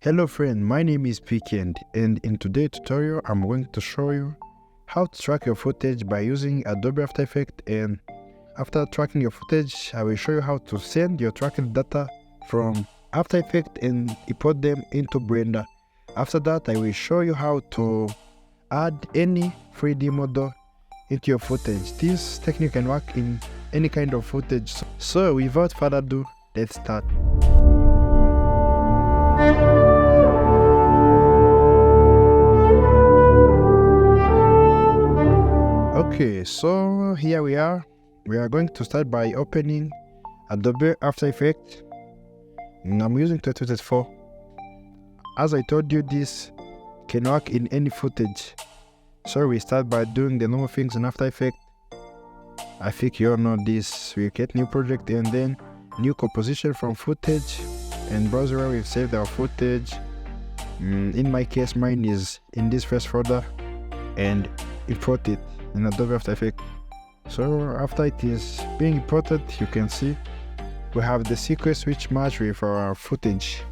Hello friend, my name is Weekend, and in today's tutorial I'm going to show you how to track your footage by using Adobe After Effects. And after tracking your footage, I will show you how to send your tracked data from After Effects and import them into Blender. After that, I will show you how to add any 3D model into your footage. This technique can work in any kind of footage. So without further ado, let's start. Okay, so here we are. We are going to start by opening Adobe After Effects. And I'm using 2024. As I told you, this can work in any footage. So we start by doing the normal things in After Effects. I think you all know this. We get new project and then new composition from footage and browser where we've saved our footage. In my case, mine is in this first folder, and import it in Adobe After Effects. So after it is being imported, you can see we have the sequence which match with our footage.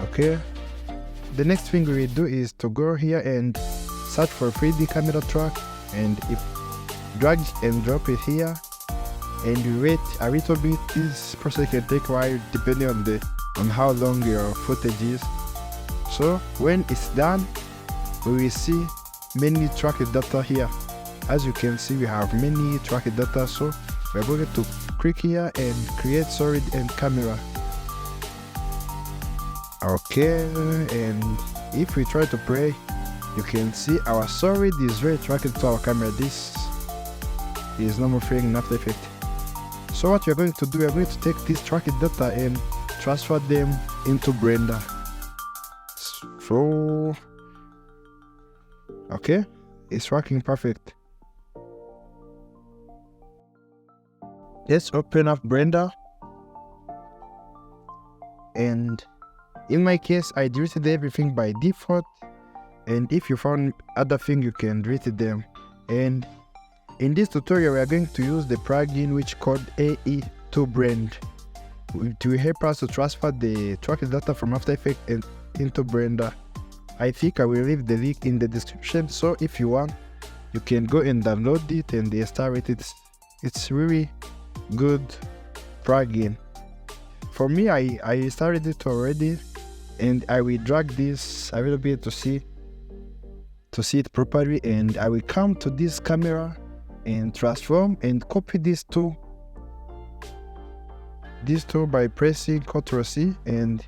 Okay, the next thing we do is to go here and search for 3D camera track, and if drag and drop it here, and you wait a little bit. This process can take a while depending on how long your footage is. So when it's done, we will see many tracked data here. As you can see, we have many tracked data, so we're going to click here and create solid and camera. Okay, and if we try to play, you can see our solid is very tracked to our camera. This is normal thing in After Effects. So what we're going to do, we're going to take this tracked data and transfer them into Blender. So okay, it's working perfect. Let's open up Blender, and in my case I deleted everything by default, and if you found other things you can delete them. And in this tutorial we are going to use the plugin which called AE2Blend. It will help us to transfer the tracked data from After Effects and into Blender. I think I will leave the link in the description, so if you want, you can go and download it and install it. It's really good plugin. For me, I installed it already, and I will drag this a little bit to see it properly, and I will come to this camera and transform and copy these two by pressing Ctrl C, and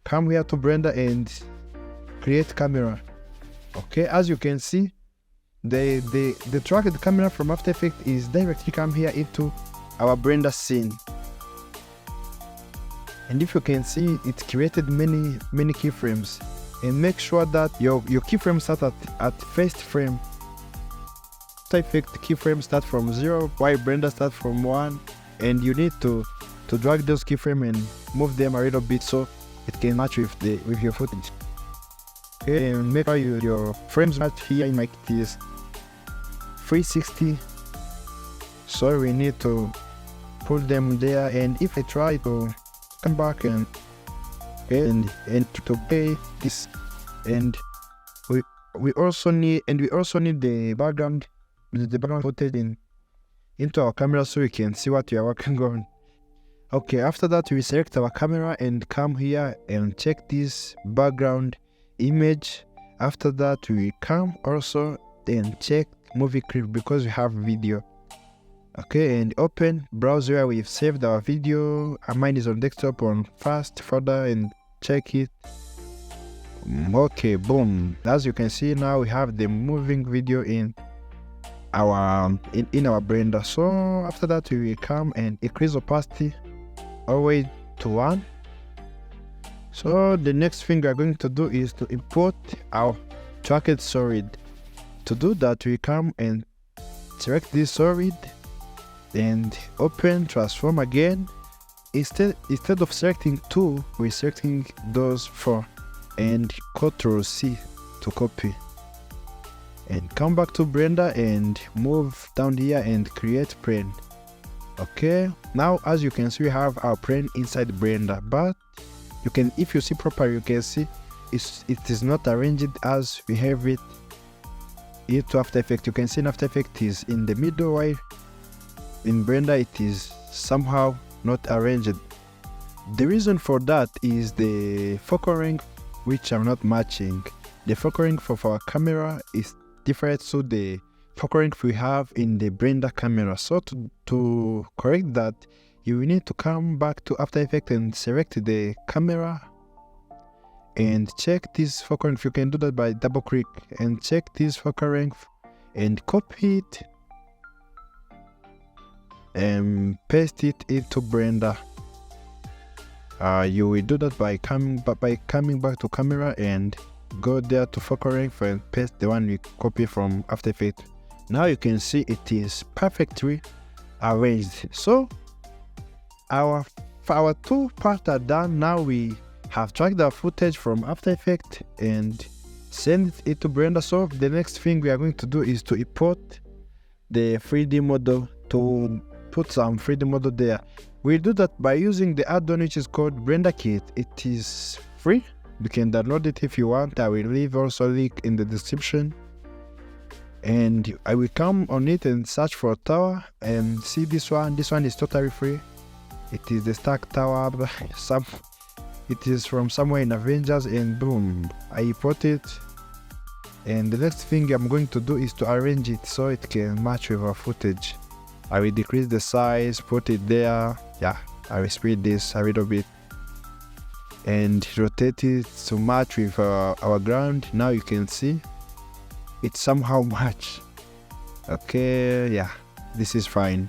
come here to Blender and create camera. Okay, as you can see, the tracked camera from After Effects is directly come here into our Blender scene. And if you can see, it created many keyframes. And make sure that your keyframes start at first frame. After Effects keyframes start from 0, while Blender start from 1, and you need to drag those keyframes and move them a little bit so it can match with your footage. Okay, and make sure your frames match. Here in my case is 360, so we need to put them there. And if I try to come back and to play this, and we also need the background footage into our camera so we can see what we are working on. Okay, after that we select our camera and come here and check this background image. After that we come also and check movie clip because we have video. Okay, and open browser where we've saved our video. Mine is on desktop on fast folder, and check it. Okay, boom. As you can see, now we have the moving video in our Blender. So after that we will come and increase opacity all the way to 1. So the next thing we are going to do is to import our tracked solid. To do that, we come and select this solid and open transform again. Instead of selecting 2, we're selecting those 4 and Ctrl C to copy. And come back to Blender and move down here and create plane. Okay, now as you can see, we have our plane inside Blender, but You can, if you see properly, you can see it is not arranged as we have it into After Effects. You can see in After Effects is in the middle, while in Blender it is somehow not arranged. The reason for that is the focal length, which are not matching. The focal length of our camera is different to the focal length we have in the Blender camera. So to correct that, you will need to come back to After Effects and select the camera and check this focal length. You can do that by double click and check this focal length and copy it and paste it into Blender. You will do that by coming back to camera and go there to focal length and paste the one we copy from After Effects. Now you can see it is perfectly arranged. So our two parts are done. Now we have tracked our footage from After Effects and send it to Blender. So the next thing we are going to do is to import the 3D model, to put some 3D model there. We'll do that by using the add-on which is called Blender Kit. It is free. You can download it if you want. I will leave also a link in the description. And I will come on it and search for tower and see this one. This one is totally free. It is the Stark Tower. It is from somewhere in Avengers, and boom, I import it. And the next thing I'm going to do is to arrange it so it can match with our footage. I will decrease the size, put it there. Yeah, I will speed this a little bit and rotate it to match with our ground. Now you can see it somehow match. Okay, yeah, this is fine.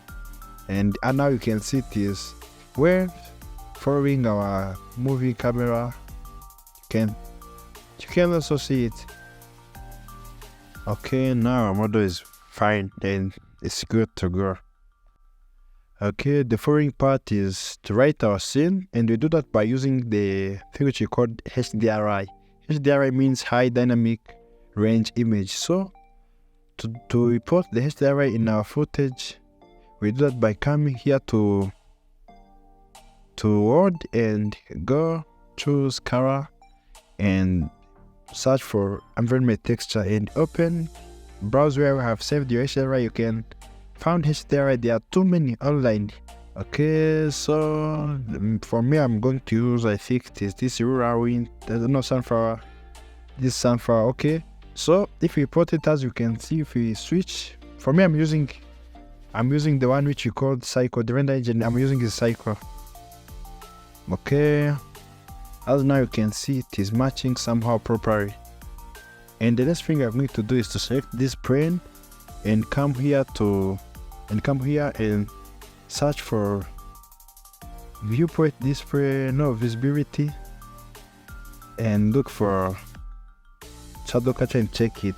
And now you can see it is where following our movie camera. You can also see it. Okay, now our model is fine and it's good to go. Okay, the following part is to write our scene, and we do that by using the thing which we call HDRI. HDRI means high dynamic range image. So to import the HDRI in our footage, we do that by coming here to Word and go choose color and search for environment texture and open browse where we have saved your HDRI. You can find HDRI. There are too many online. Okay, so for me, I'm going to use, I think it is this rural wind. There's no sunflower. This sunflower. Okay, so if we put it, as you can see, if we switch, for me, I'm using the one which you called cycle. The render engine I'm using is cycle. Okay, as now you can see, it is matching somehow properly. And the next thing I'm going to do is to select this plane and come here and search for viewport display, no visibility, and look for shadow catcher and check it.